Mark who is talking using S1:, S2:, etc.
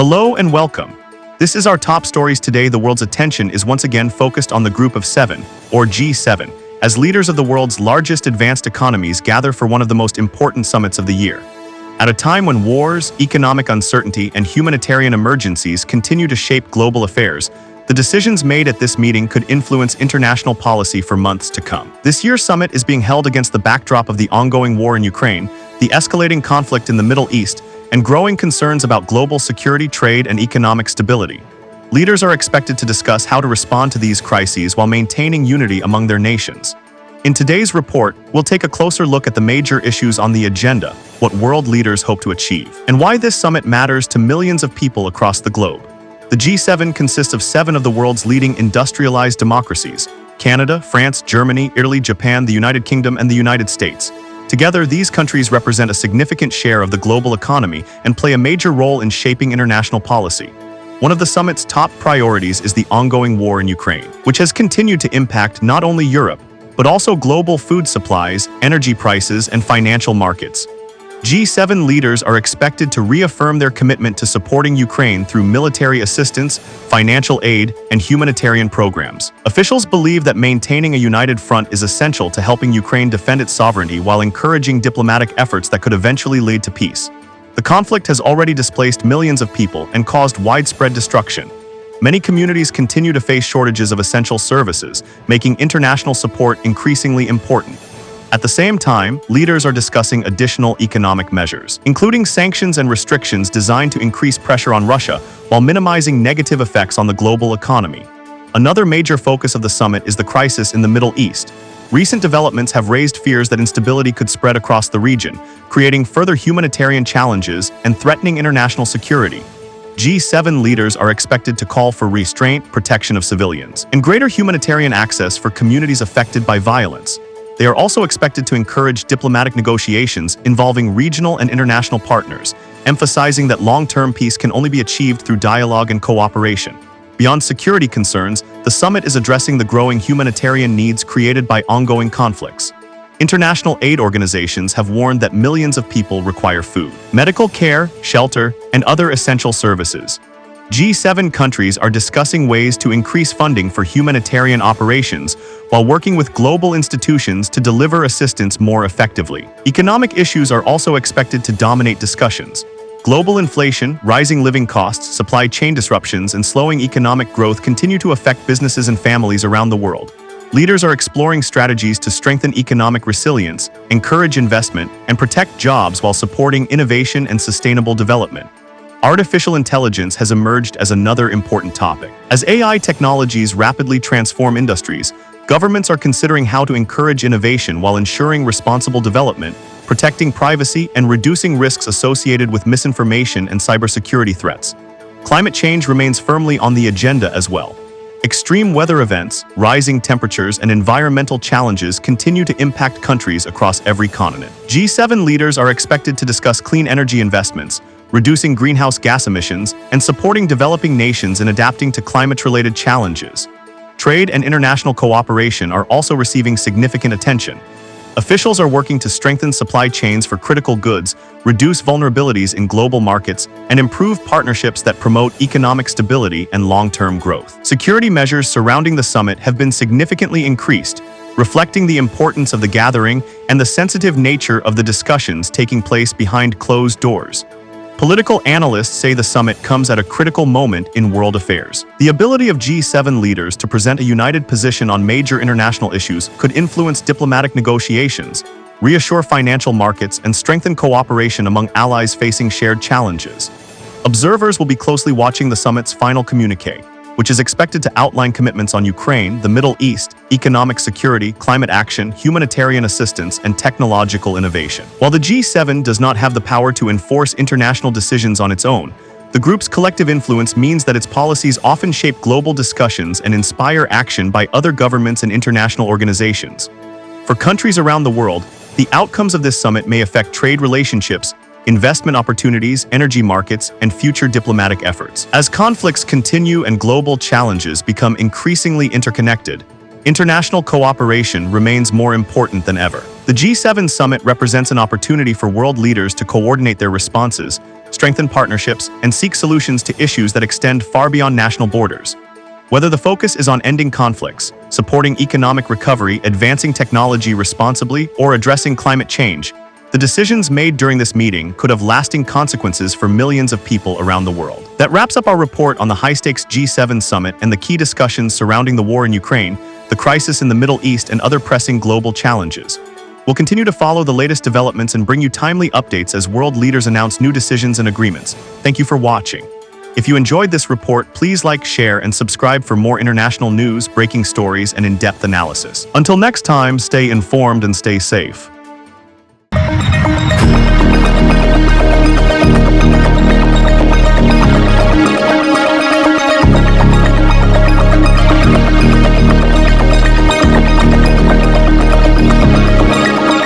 S1: Hello and welcome. This is our top stories today. The world's attention is once again focused on the Group of Seven, or G7, as leaders of the world's largest advanced economies gather for one of the most important summits of the year. At a time when wars, economic uncertainty, and humanitarian emergencies continue to shape global affairs, the decisions made at this meeting could influence international policy for months to come. This year's summit is being held against the backdrop of the ongoing war in Ukraine, the escalating conflict in the Middle East, and growing concerns about global security, trade, and economic stability. Leaders are expected to discuss how to respond to these crises while maintaining unity among their nations. In today's report, we'll take a closer look at the major issues on the agenda, what world leaders hope to achieve, and why this summit matters to millions of people across the globe. The G7 consists of 7 of the world's leading industrialized democracies: Canada, France, Germany, Italy, Japan, the United Kingdom, and the United States. Together, these countries represent a significant share of the global economy and play a major role in shaping international policy. One of the summit's top priorities is the ongoing war in Ukraine, which has continued to impact not only Europe, but also global food supplies, energy prices, and financial markets. G7 leaders are expected to reaffirm their commitment to supporting Ukraine through military assistance, financial aid, and humanitarian programs. Officials believe that maintaining a united front is essential to helping Ukraine defend its sovereignty while encouraging diplomatic efforts that could eventually lead to peace. The conflict has already displaced millions of people and caused widespread destruction. Many communities continue to face shortages of essential services, making international support increasingly important. At the same time, leaders are discussing additional economic measures, including sanctions and restrictions designed to increase pressure on Russia while minimizing negative effects on the global economy. Another major focus of the summit is the crisis in the Middle East. Recent developments have raised fears that instability could spread across the region, creating further humanitarian challenges and threatening international security. G7 leaders are expected to call for restraint, protection of civilians, and greater humanitarian access for communities affected by violence. They are also expected to encourage diplomatic negotiations involving regional and international partners, emphasizing that long-term peace can only be achieved through dialogue and cooperation. Beyond security concerns, the summit is addressing the growing humanitarian needs created by ongoing conflicts. International aid organizations have warned that millions of people require food, medical care, shelter, and other essential services. G7 countries are discussing ways to increase funding for humanitarian operations while working with global institutions to deliver assistance more effectively. Economic issues are also expected to dominate discussions. Global inflation, rising living costs, supply chain disruptions, and slowing economic growth continue to affect businesses and families around the world. Leaders are exploring strategies to strengthen economic resilience, encourage investment, and protect jobs while supporting innovation and sustainable development. Artificial intelligence has emerged as another important topic. As AI technologies rapidly transform industries, governments are considering how to encourage innovation while ensuring responsible development, protecting privacy, and reducing risks associated with misinformation and cybersecurity threats. Climate change remains firmly on the agenda as well. Extreme weather events, rising temperatures, and environmental challenges continue to impact countries across every continent. G7 leaders are expected to discuss clean energy investments, reducing greenhouse gas emissions, and supporting developing nations in adapting to climate-related challenges. Trade and international cooperation are also receiving significant attention. Officials are working to strengthen supply chains for critical goods, reduce vulnerabilities in global markets, and improve partnerships that promote economic stability and long-term growth. Security measures surrounding the summit have been significantly increased, reflecting the importance of the gathering and the sensitive nature of the discussions taking place behind closed doors. Political analysts say the summit comes at a critical moment in world affairs. The ability of G7 leaders to present a united position on major international issues could influence diplomatic negotiations, reassure financial markets, and strengthen cooperation among allies facing shared challenges. Observers will be closely watching the summit's final communiqué, which is expected to outline commitments on Ukraine, the Middle East, economic security, climate action, humanitarian assistance, and technological innovation. While the G7 does not have the power to enforce international decisions on its own, the group's collective influence means that its policies often shape global discussions and inspire action by other governments and international organizations. For countries around the world, the outcomes of this summit may affect trade relationships, investment opportunities, energy markets, and future diplomatic efforts. As conflicts continue and global challenges become increasingly interconnected, international cooperation remains more important than ever. The G7 summit represents an opportunity for world leaders to coordinate their responses, strengthen partnerships, and seek solutions to issues that extend far beyond national borders. Whether the focus is on ending conflicts, supporting economic recovery, advancing technology responsibly, or addressing climate change, the decisions made during this meeting could have lasting consequences for millions of people around the world. That wraps up our report on the high-stakes G7 summit and the key discussions surrounding the war in Ukraine, the crisis in the Middle East, and other pressing global challenges. We'll continue to follow the latest developments and bring you timely updates as world leaders announce new decisions and agreements. Thank you for watching. If you enjoyed this report, please like, share, and subscribe for more international news, breaking stories, and in-depth analysis. Until next time, stay informed and stay safe.